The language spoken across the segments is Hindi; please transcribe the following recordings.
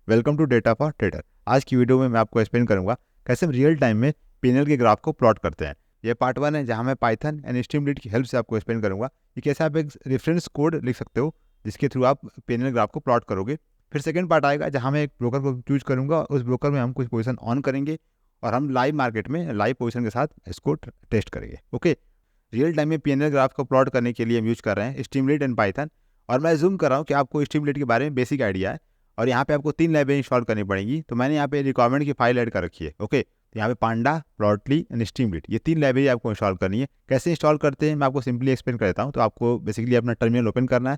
Welcome to data for trader. आज की वीडियो में मैं आपको एक्सप्लेन करूंगा कैसे हम रियल टाइम में पीएनएल के ग्राफ को प्लॉट करते हैं। ये पार्ट 1 है जहां मैं पाइथन एंड स्ट्रीमलीड की हेल्प से आपको एक्सप्लेन करूंगा कि कैसे आप एक रेफरेंस कोड लिख सकते हो जिसके थ्रू आप पीएनएल ग्राफ को प्लॉट करोगे। फिर सेकंड पार्ट आएगा जहां मैं एक ब्रोकर को चूज करूंगा, उस ब्रोकर में हम कुछ पोजीशन ऑन करेंगे और हम लाइव मार्केट में लाइव पोजीशन के साथ इसको टेस्ट करेंगे। ओके, रियल टाइम में पीएनएल ग्राफ को प्लॉट करने के लिए हम यूज कर रहे हैं स्ट्रीमलीड एंड पाइथन। और मैं जूम कर रहा हूँ कि आपको स्ट्रीमलीड के बारे में बेसिक आइडिया है। और यहाँ पे आपको 3 लाइब्रेरी इंस्टॉल करनी पड़ेगी, तो मैंने यहाँ पे रिक्वायरमेंट की फाइल ऐड कर रखी है। ओके, तो यहाँ पे पांडा, प्लॉटली एंड स्ट्रीमलीड, ये 3 लाइब्रेरी आपको इंस्टॉल करनी है। कैसे इंस्टॉल करते हैं मैं आपको सिंपली एक्सप्लेन कर देता हूँ। तो आपको बेसिकली अपना टर्मिनल ओपन करना है।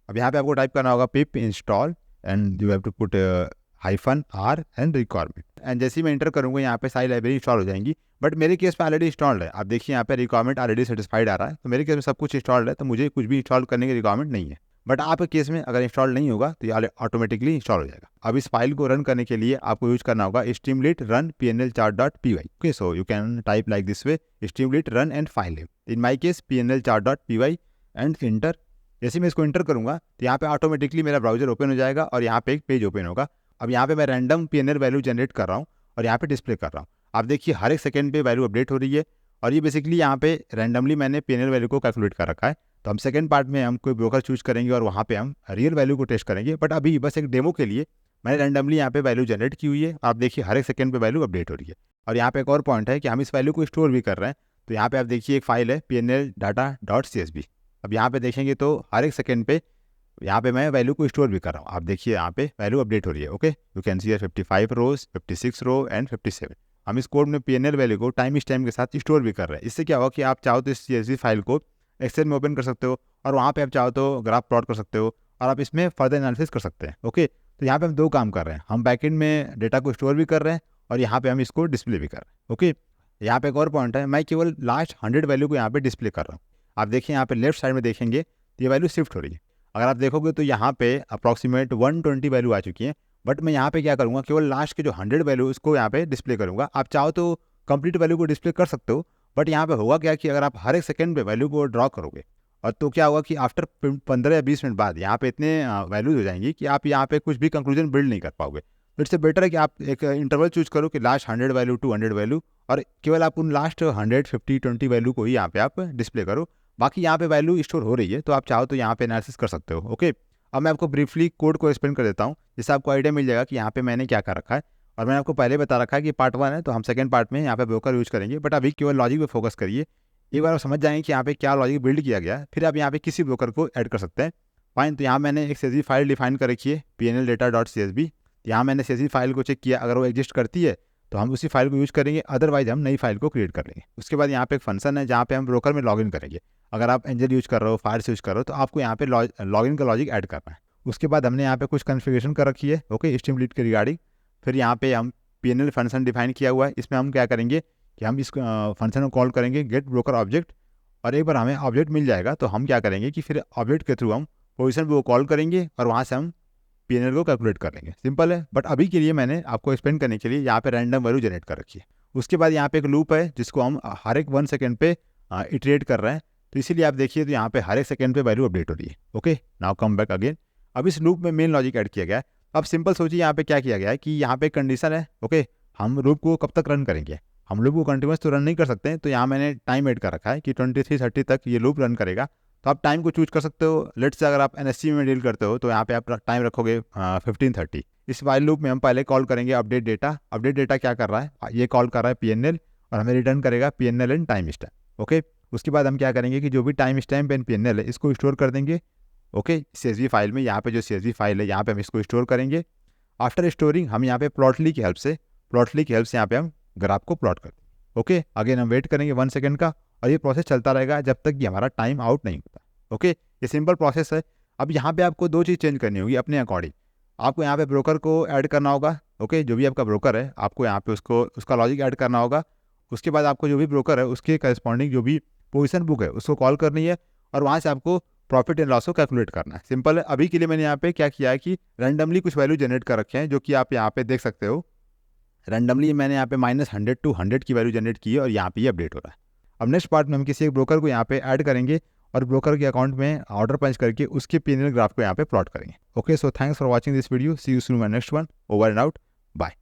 अब यहाँ पे आपको टाइप करना होगा pip install and you have to put -r and requirement. And जैसे ही मैं इंटर करूँगा यहाँ पे सारी लाइब्रेरी इंस्टॉल हो जाएंगी। बट मेरे केस में ऑलरेडी इंस्टॉल्ड है। आप देखिए यहाँ पे रिक्वायरमेंट ऑलरेडी सेटिस्फाइड आ रहा है, तो मेरे केस में सब कुछ इंस्टॉल्ड है, तो मुझे कुछ भी इंस्टॉल करने की रिक्वायरमेंट नहीं है। बट आपके केस में अगर इंस्टॉल नहीं होगा तो ये ऑटोमेटिकली इंस्टॉल हो जाएगा। अब इस फाइल को रन करने के लिए आपको यूज करना होगा streamlit run pnlchart.py। Okay, so you can type like this way, streamlit run and file name, in my case pnlchart.py and enter. जैसे मैं इसको इंटर करूंगा तो यहाँ पे ऑटोमेटिकली मेरा ब्राउजर ओपन हो जाएगा और यहाँ पे एक पेज ओपन होगा। अब यहाँ पे मैं रैंडम पीएनएल वैल्यू जनरेट कर रहा हूँ और यहाँ पे डिस्प्ले कर रहा हूँ। आप देखिए हर एक सेकंड पे वैल्यू अपडेट हो रही है और ये बेसिकली यहाँ पे रैंडमली मैंने पीएनएल वैल्यू को कैलकुलेट कर रखा है। तो हम सेकंड पार्ट में हम कोई ब्रोकर चूज करेंगे और वहाँ पे हम रियल वैल्यू को टेस्ट करेंगे। बट अभी बस एक डेमो के लिए मैंने रैंडमली यहाँ पे वैल्यू जनरेट की हुई है। आप देखिए हर एक सेकंड पे वैल्यू अपडेट हो रही है। और यहाँ पे एक और पॉइंट है कि हम इस वैल्यू को स्टोर भी कर रहे हैं। तो यहाँ पे आप देखिए एक फाइल है pnl-data.csv। अब यहाँ पे देखेंगे तो हर एक सेकंड पे यहाँ पे मैं वैल्यू को स्टोर भी कर रहा हूँ। आप देखिए यहाँ पे वैल्यू अपडेट हो रही है। Okay, you can see 55 rows, 56 row and 57। हम इस कोड में पीएनएल वैल्यू को टाइम स्टैम्प के साथ स्टोर भी कर रहे हैं। इससे क्या होगा कि आप चाहो तो इस CSV फाइल को एक्सेल में ओपन कर सकते हो और वहाँ पे आप चाहो तो ग्राफ प्लॉट कर सकते हो और आप इसमें फर्दर एनालिसिस कर सकते हैं। ओके, तो यहाँ पे हम 2 काम कर रहे हैं, हम बैकएंड में डेटा को स्टोर भी कर रहे हैं और यहाँ पे हम इसको डिस्प्ले भी कर रहे हैं। ओके, यहाँ पे एक और पॉइंट है, मैं केवल लास्ट 100 वैल्यू को यहाँ पे डिस्प्ले कर रहा हूँ। आप देखिए यहाँ पे लेफ्ट साइड में देखेंगे तो ये वैल्यू शिफ्ट हो रही है। अगर आप देखोगे तो यहाँ पे अप्रॉक्सीमेट 120 वैल्यू आ चुकी है। बट मैं यहाँ पे क्या करूँगा, केवल लास्ट के जो 100 वैल्यू उसको यहाँ पे डिस्प्ले करूँगा। आप चाहो तो कंप्लीट वैल्यू को डिस्प्ले कर सकते हो। बट यहाँ पे होगा क्या कि अगर आप हर एक सेकंड पे वैल्यू को ड्रॉ करोगे और तो क्या होगा कि आफ्टर 15 या 20 मिनट बाद यहाँ पे इतने वैल्यूज हो जाएंगी कि आप यहाँ पे कुछ भी कंक्लूजन बिल्ड नहीं कर पाओगे। तो इससे बेटर है कि आप एक इंटरवल चूज करो कि लास्ट 100 वैल्यू 200 वैल्यू, और केवल आप उन लास्ट 150-20 वैल्यू को ही यहाँ पे आप डिस्प्ले करो। बाकी यहाँ पे वैल्यू स्टोर हो रही है तो आप चाहो तो यहाँ पे एनालिसिस कर सकते हो। ओके, अब मैं आपको ब्रीफली कोड को एक्सप्लेन कर देता हूँ जिससे आपको आइडिया मिल जाएगा कि यहाँ पे मैंने क्या कर रखा है। और मैंने आपको पहले बता रखा है कि पार्ट 1 है, तो हम सेकंड पार्ट में यहाँ पे ब्रोकर यूज करेंगे। बट अभी केवल लॉजिक पे फोकस करिए। एक बार आप समझ जाएंगे कि यहाँ पे क्या लॉजिक बिल्ड किया गया है, फिर आप यहाँ पे किसी ब्रोकर को ऐड कर सकते हैं। फाइन, तो यहाँ मैंने एक CSV फाइल डिफाइन कर रखी है pnl-data.csv। यहाँ मैंने CSV फाइल को चेक किया, अगर वो एग्जिस्ट करती है तो हम उसी फाइल को यूज करेंगे, अदरवाइज हम नई फाइल को क्रिएट कर लेंगे। उसके बाद यहाँ पे एक फंक्शन है जहाँ पे हम ब्रोकर में लॉगिन करेंगे। अगर आप एंजल यूज कर रहे हो, फायर्स यूज कर रहे हो, तो आपको यहाँ पे लॉगिन का लॉजिक ऐड करना है। उसके बाद हमने यहाँ पे कुछ कॉन्फ़िगरेशन कर रखी है। ओके, स्ट्रीमलीड के रिगार्डिंग। फिर यहाँ पे हम पीएनएल फंक्शन डिफाइन किया हुआ है। इसमें हम क्या करेंगे कि हम इस फंक्शन को कॉल करेंगे गेट ब्रोकर ऑब्जेक्ट। और एक बार हमें ऑब्जेक्ट मिल जाएगा तो हम क्या करेंगे कि फिर ऑब्जेक्ट के थ्रू हम पोजीशन को कॉल करेंगे और वहाँ से हम पीएनएल को कैलकुलेट कर लेंगे। सिंपल है। बट अभी के लिए मैंने आपको एक्सप्लेन करने के लिए यहाँ पे रैंडम वैल्यू जनरेट कर रखी है। उसके बाद यहाँ पे एक लूप है जिसको हम हर एक 1 सेकंड पे इटरेट कर रहे हैं। तो इसीलिए आप देखिए तो यहाँ पे हर एक सेकंड पे वैल्यू अपडेट हो रही है। Okay, now come back again. अब इस लूप में मेन लॉजिक ऐड किया गया है। अब सिंपल सोचिए यहाँ पे क्या किया गया है कि यहाँ पे कंडीशन है। ओके, हम लूप को कब तक रन करेंगे, हम लूप को कंटिन्यूस तो रन नहीं कर सकते हैं। तो यहाँ मैंने टाइम ऐड कर रखा है कि 23:30 तक ये लूप रन करेगा। तो आप टाइम को चूज कर सकते हो। लेट्स से अगर आप NSC में डील करते हो तो यहाँ पे आप टाइम रखोगे 15:30। इस वाइल लूप में हम पहले कॉल करेंगे अपडेट डेटा। अपडेट डेटा क्या कर रहा है, ये कॉल कर रहा है पीएनएल और हमें रिटर्न करेगा PNL and time stamp. Okay, उसके बाद हम क्या करेंगे कि जो भी टाइम स्टैम्प एंड पीएनएल है इसको स्टोर कर देंगे। ओके, CSV फाइल में यहाँ पे जो CSV फाइल है यहाँ पे हम इसको स्टोर करेंगे। आफ्टर स्टोरिंग हम यहाँ पे प्लॉटली की हेल्प से यहाँ पे हम ग्राफ को प्लॉट कर देंगे। ओके, अगेन हम वेट करेंगे 1 सेकंड का और ये प्रोसेस चलता रहेगा जब तक कि हमारा टाइम आउट नहीं होता। ओके, ये सिंपल प्रोसेस है। अब यहाँ पे आपको 2 चीज़ चेंज करनी होगी अपने अकॉर्डिंग। आपको यहाँ पे ब्रोकर को ऐड करना होगा। ओके, जो भी आपका ब्रोकर है आपको यहाँ पे उसका लॉजिक ऐड करना होगा। उसके बाद आपको जो भी ब्रोकर है उसके करस्पॉन्डिंग जो भी पोजीशन बुक है उसको कॉल करनी है और वहाँ से आपको प्रॉफिट एंड लॉस को कैलकुलेट करना है। सिंपल है। अभी के लिए मैंने यहाँ पे क्या किया है कि रैंडमली कुछ वैल्यू जनरेट कर रखे हैं जो कि आप यहाँ पे देख सकते हो। रैंडमली मैंने यहाँ पे -100 to 100 की वैल्यू जनरेट की है और यहाँ पे ये अपडेट हो रहा है। अब नेक्स्ट पार्ट में हम किसी एक ब्रोकर को यहाँ पे ऐड करेंगे और ब्रोकर के अकाउंट में ऑर्डर पंच करके उसके P&L ग्राफ को यहाँ पे प्लॉट करेंगे। Okay, so thanks for watching this video, see you soon my next one, over and out, bye.